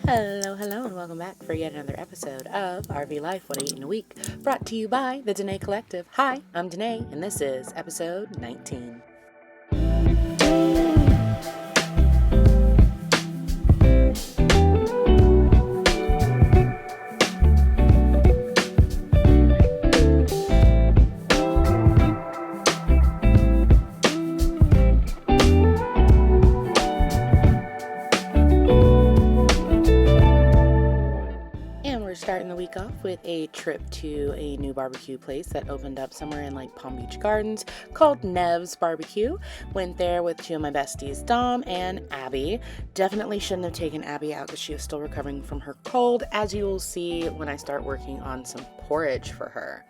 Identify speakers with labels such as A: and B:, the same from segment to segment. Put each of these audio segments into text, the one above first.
A: Hello, and welcome back for yet another episode of RV Life, What I Eat in a Week, brought to you by the Danae Collective. Hi, I'm Danae, and this is episode 19. Starting the week off with a trip to a new barbecue place that opened up somewhere in like Palm Beach Gardens called Nev's Barbecue. Went there with two of my besties, Dom and Abby. Definitely shouldn't have taken Abby out because she was still recovering from her cold, as you will see when I start working on some porridge for her.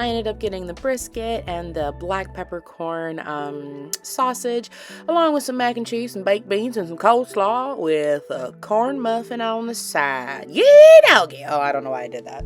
A: I ended up getting the brisket and the black peppercorn sausage, along with some mac and cheese, some baked beans, and some coleslaw with a corn muffin on the side. Yeah, doggy. Oh, I don't know why I did that.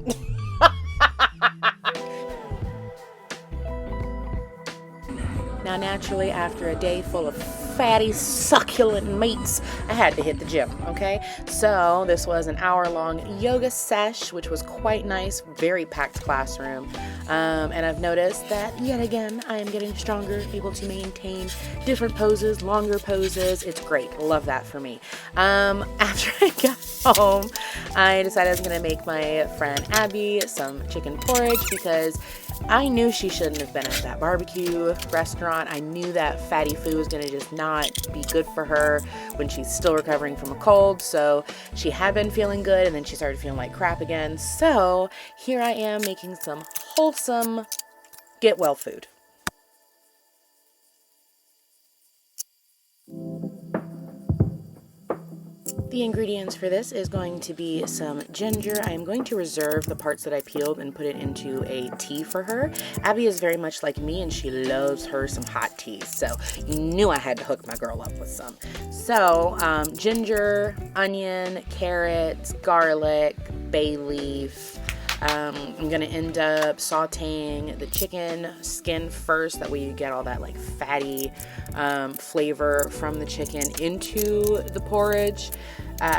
A: Now, naturally, after a day full of fatty, succulent meats, I had to hit the gym, okay? So this was an hour-long yoga sesh, which was quite nice, very packed classroom. And I've noticed that, yet again, I am getting stronger, able to maintain different poses, longer poses. It's great. Love that for me. After I got home, I decided I was going to make my friend Abby some chicken porridge because I knew she shouldn't have been at that barbecue restaurant. I knew that fatty food was going to just not be good for her when she's still recovering from a cold. So she had been feeling good and then she started feeling like crap again. So here I am making some wholesome get well food. The ingredients for this is going to be some ginger. I am going to reserve the parts that I peeled and put it into a tea for her. Abby is very much like me and she loves her some hot tea. So you knew I had to hook my girl up with some. So ginger, onion, carrots, garlic, bay leaf. I'm going to end up sauteing the chicken skin first. That way you get all that like fatty flavor from the chicken into the porridge.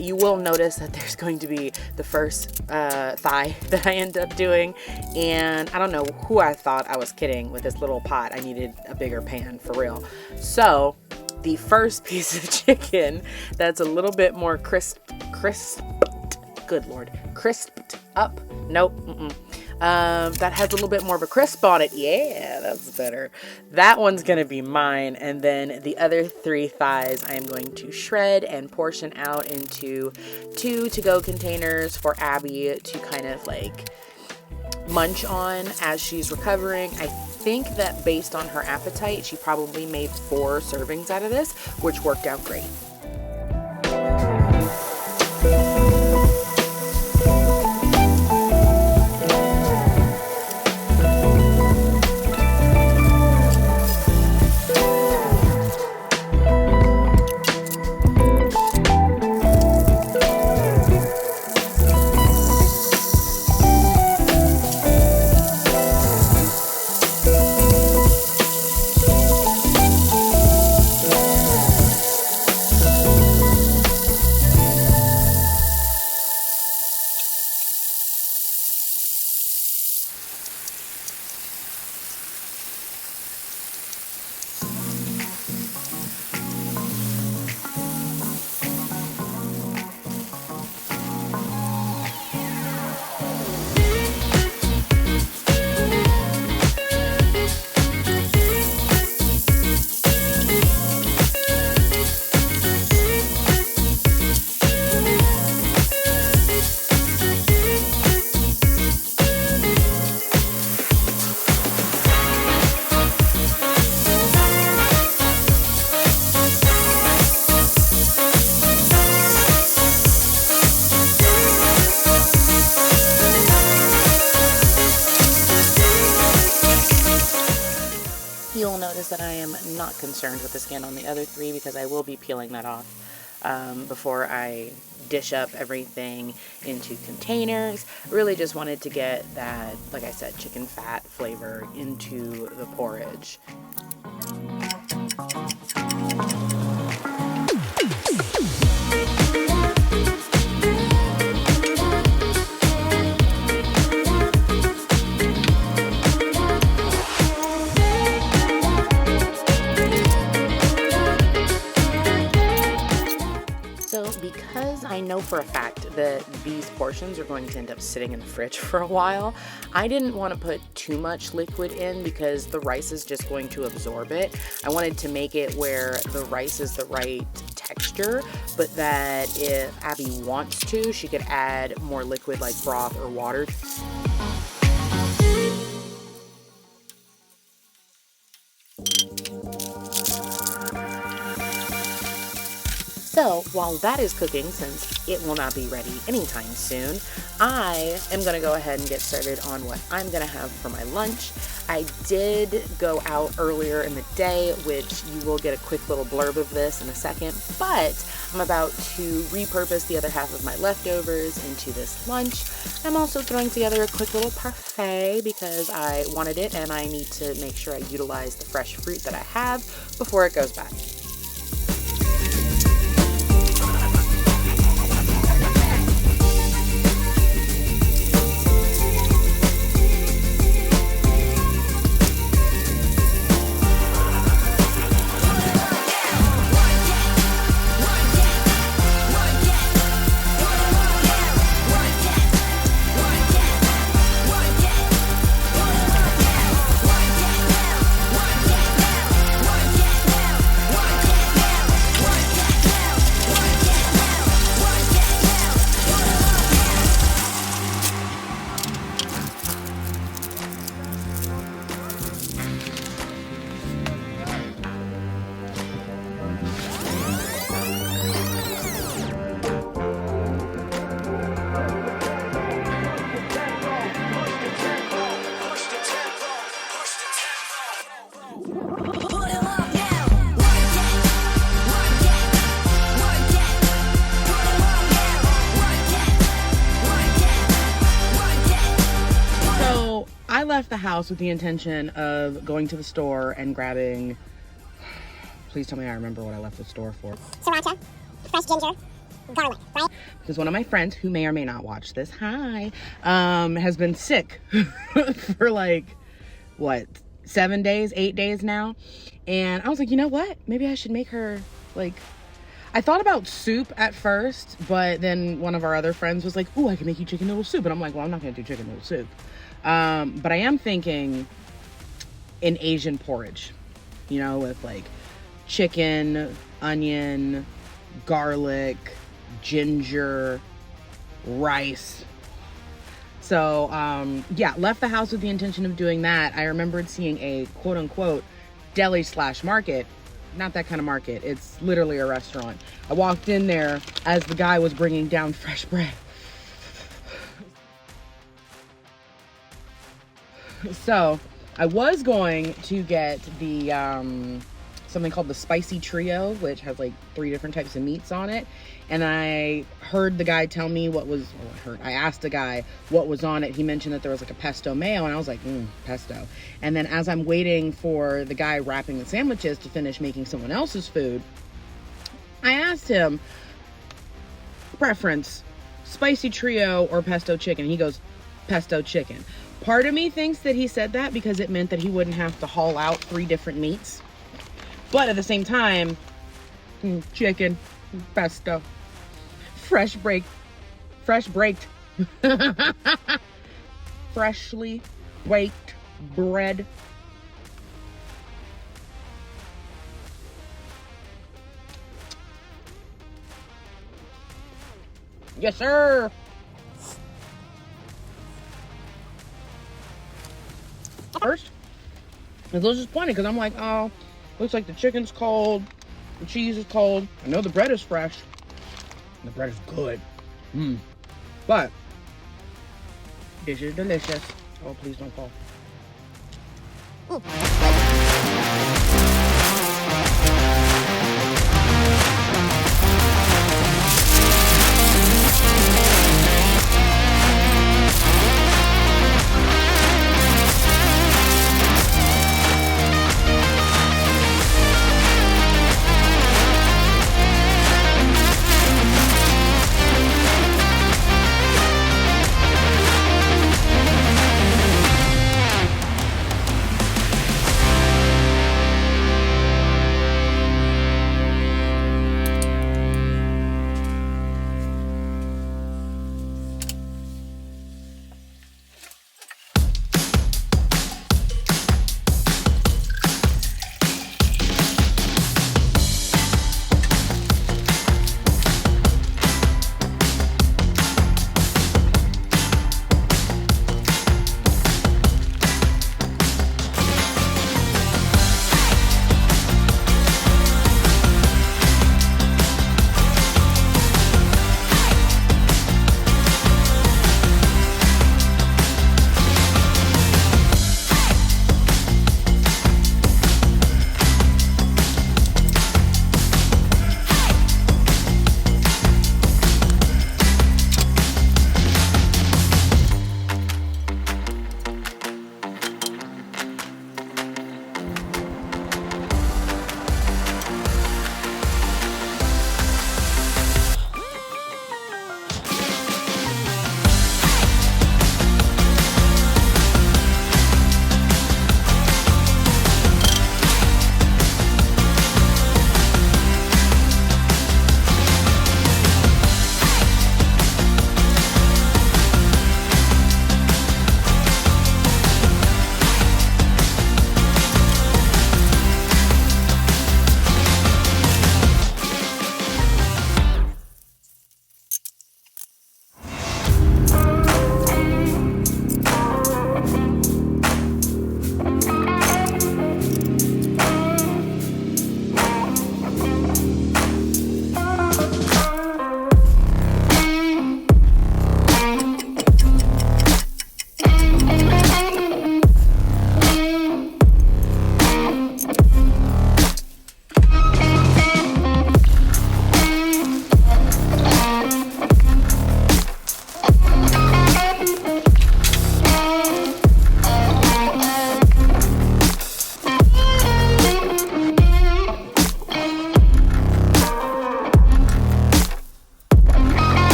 A: You will notice that there's going to be the first thigh that I end up doing. And I don't know who I thought I was kidding with this little pot. I needed a bigger pan for real. So the first piece of chicken that's a little bit more crisped, good Lord, crisped up. Nope. That has a little bit more of a crisp on it. Yeah, that's better. That one's going to be mine. And then the other three thighs I am going to shred and portion out into 2 to-go containers for Abby to kind of like munch on as she's recovering. I think that based on her appetite, she probably made 4 servings out of this, which worked out great. You'll notice that I am not concerned with the skin on the other 3 because I will be peeling that off before I dish up everything into containers. Really just wanted to get that, like I said, chicken fat flavor into the porridge. So because I know for a fact that these portions are going to end up sitting in the fridge for a while, I didn't want to put too much liquid in because the rice is just going to absorb it. I wanted to make it where the rice is the right texture, but that if Abby wants to, she could add more liquid like broth or water. So while that is cooking, since it will not be ready anytime soon, I am going to go ahead and get started on what I'm going to have for my lunch. I did go out earlier in the day, which you will get a quick little blurb of this in a second, but I'm about to repurpose the other half of my leftovers into this lunch. I'm also throwing together a quick little parfait because I wanted it and I need to make sure I utilize the fresh fruit that I have before it goes bad. I left the house with the intention of going to the store and grabbing, please tell me I remember what I left the store for.
B: Sriracha, fresh ginger, garlic, right?
A: Because one of my friends, who may or may not watch this, hi, has been sick for like, 8 days now. And I was like, you know what? Maybe I should make her, I thought about soup at first, but then one of our other friends was like, ooh, I can make you chicken noodle soup. And I'm like, well, I'm not going to do chicken noodle soup. But I am thinking an Asian porridge, with chicken, onion, garlic, ginger, rice. So, left the house with the intention of doing that. I remembered seeing a quote unquote deli/market. Not that kind of market. It's literally a restaurant. I walked in there as the guy was bringing down fresh bread. So I was going to get the something called the spicy trio, which has 3 different types of meats on it. And I heard the guy tell me I asked the guy what was on it. He mentioned that there was a pesto mayo, and I was like, pesto. And then as I'm waiting for the guy wrapping the sandwiches to finish making someone else's food, I asked him, preference, spicy trio or pesto chicken? He goes, pesto chicken. Part of me thinks that he said that because it meant that he wouldn't have to haul out 3 different meats. But at the same time, chicken, pesto, freshly baked bread. Yes, sir. First, it was just funny because I'm like, oh, looks like the chicken's cold, the cheese is cold. I know the bread is fresh. The bread is good. But this is delicious. Oh, please don't fall.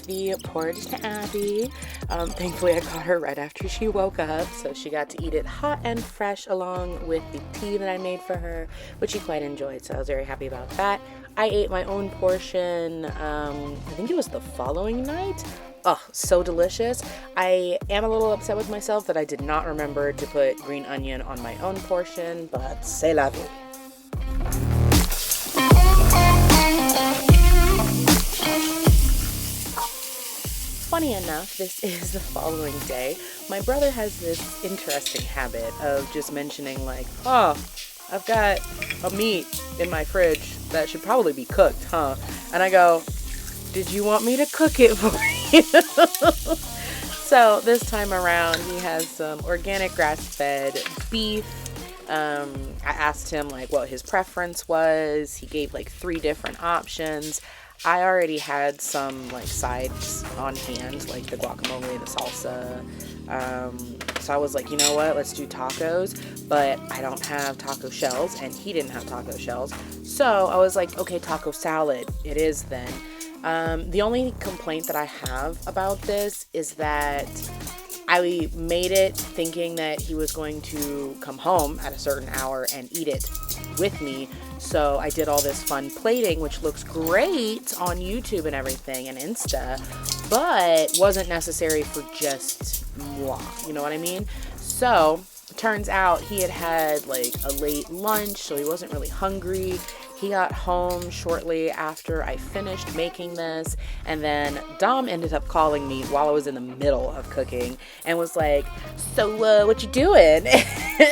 A: the porridge to Abby. Thankfully, I got her right after she woke up, so she got to eat it hot and fresh along with the tea that I made for her, which she quite enjoyed, so I was very happy about that. I ate my own portion, I think it was the following night. Oh, so delicious. I am a little upset with myself that I did not remember to put green onion on my own portion, but c'est la vie. Funny enough, this is the following day. My brother has this interesting habit of just mentioning like, oh, I've got a meat in my fridge that should probably be cooked, huh? And I go, did you want me to cook it for you? So this time around, he has some organic grass-fed beef. I asked him like what his preference was. He gave like 3 different options. I already had some like sides on hand, like the guacamole, the salsa. So I was like, you know what, let's do tacos, but I don't have taco shells and he didn't have taco shells. So I was like, okay, taco salad it is then. The only complaint that I have about this is that I made it thinking that he was going to come home at a certain hour and eat it with me. So I did all this fun plating, which looks great on YouTube and everything and Insta, but wasn't necessary for just moi. You know what I mean? So turns out he had like a late lunch, so he wasn't really hungry. He got home shortly after I finished making this, and then Dom ended up calling me while I was in the middle of cooking and was like, so what you doing?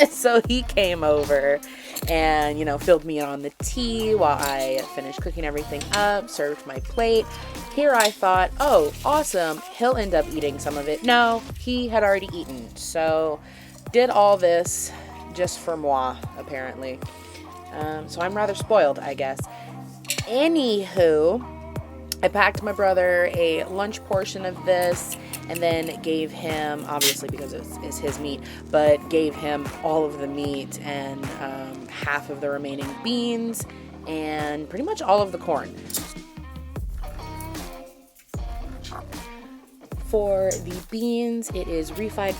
A: So he came over and, you know, filled me in on the tea while I finished cooking everything up, served my plate. Here I thought, oh, awesome, he'll end up eating some of it. No, he had already eaten. So did all this just for moi, apparently. So I'm rather spoiled, I guess. Anywho, I packed my brother a lunch portion of this and then gave him, obviously because it's his meat, but gave him all of the meat and half of the remaining beans and pretty much all of the corn. For the beans, it is refried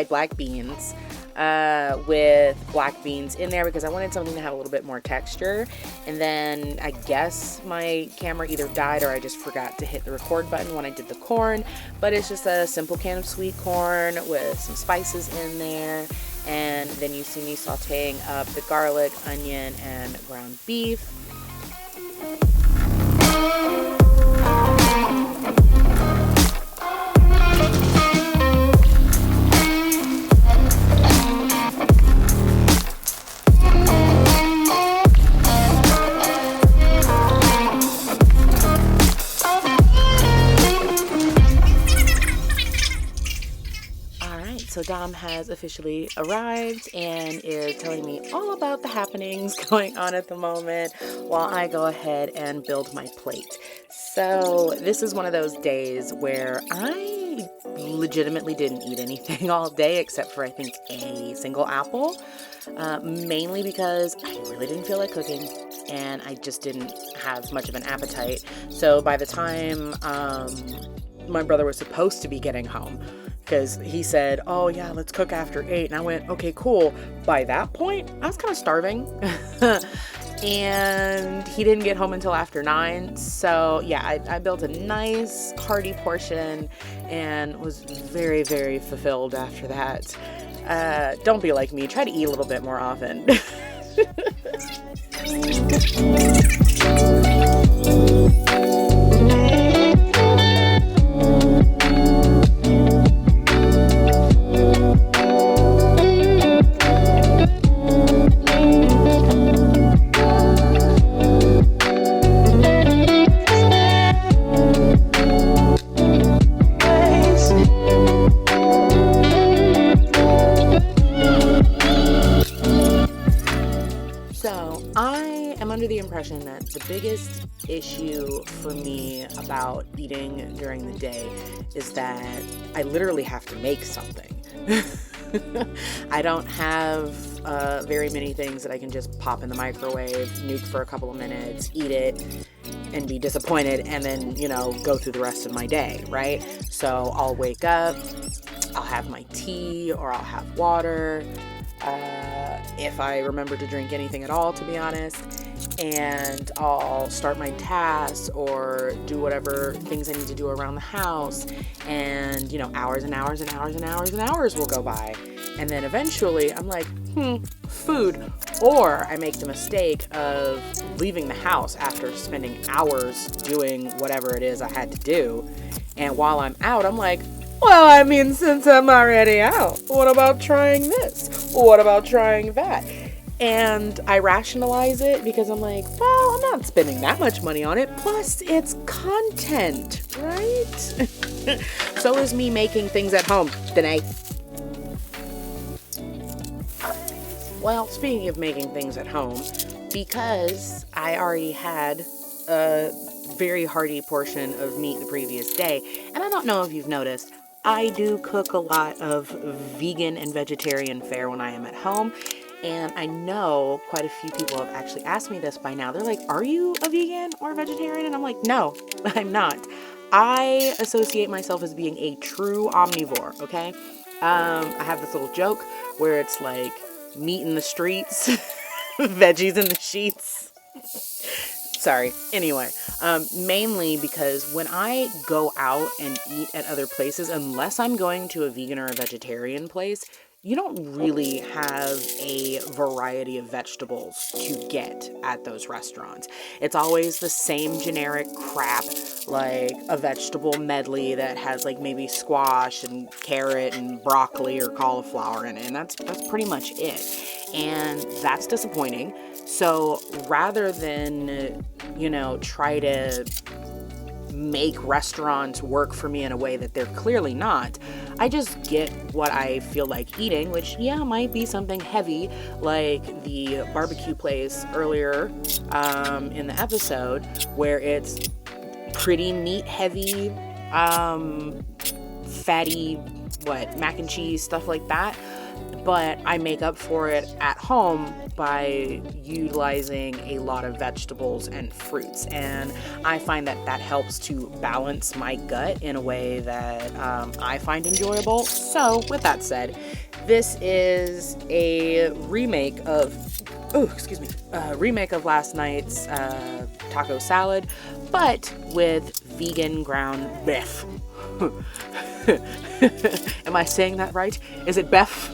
A: black beans. With black beans in there because I wanted something to have a little bit more texture. And then I guess my camera either died or I just forgot to hit the record button when I did the corn. But it's just a simple can of sweet corn with some spices in there. And then you see me sauteing up the garlic, onion, and ground beef. So Dom has officially arrived and is telling me all about the happenings going on at the moment while I go ahead and build my plate. So this is one of those days where I legitimately didn't eat anything all day except for I think a single apple, mainly because I really didn't feel like cooking and I just didn't have much of an appetite. So by the time my brother was supposed to be getting home, because he said, oh yeah, let's cook after 8. And I went, okay, cool. By that point, I was kind of starving. And he didn't get home until after 9. So yeah, I built a nice hearty portion and was very, very fulfilled after that. Don't be like me. Try to eat a little bit more often. The impression that the biggest issue for me about eating during the day is that I literally have to make something. I don't have very many things that I can just pop in the microwave, nuke for a couple of minutes, eat it, and be disappointed, and then, go through the rest of my day, right? So I'll wake up, I'll have my tea, or I'll have water, if I remember to drink anything at all, to be honest, and I'll start my tasks or do whatever things I need to do around the house, and, hours and hours and hours and hours and hours will go by. And then eventually I'm like, food. Or I make the mistake of leaving the house after spending hours doing whatever it is I had to do. And while I'm out, I'm like, well, I mean, since I'm already out, what about trying this? What about trying that? And I rationalize it because I'm like, well, I'm not spending that much money on it. Plus, it's content, right? So is me making things at home, Danae. Well, speaking of making things at home, because I already had a very hearty portion of meat the previous day, and I don't know if you've noticed, I do cook a lot of vegan and vegetarian fare when I am at home, and I know quite a few people have actually asked me this by now. They're like, are you a vegan or a vegetarian? And I'm like, no, I'm not. I associate myself as being a true omnivore, okay? I have this little joke where it's like, meat in the streets, veggies in the sheets. Sorry. Anyway, mainly because when I go out and eat at other places, unless I'm going to a vegan or a vegetarian place, you don't really have a variety of vegetables to get at those restaurants. It's always the same generic crap, like a vegetable medley that has like maybe squash and carrot and broccoli or cauliflower in it, and that's pretty much it. And that's disappointing. So rather than, try to make restaurants work for me in a way that they're clearly not, I just get what I feel like eating, which might be something heavy like the barbecue place earlier in the episode, where it's pretty meat heavy, fatty, mac and cheese, stuff like that. But I make up for it at home by utilizing a lot of vegetables and fruits. And I find that helps to balance my gut in a way that I find enjoyable. So with that said, this is a remake of last night's taco salad, but with vegan ground beef. Am I saying that right? Is it beef?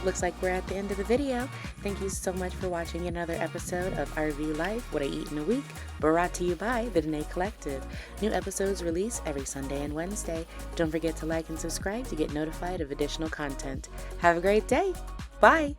A: looks like we're at the end of the video. Thank you so much for watching another episode of RV Life, What I Eat in a Week, brought to you by the Danae Collective. New episodes release every Sunday and Wednesday. Don't forget to like and subscribe to get notified of additional content. Have a great day. Bye.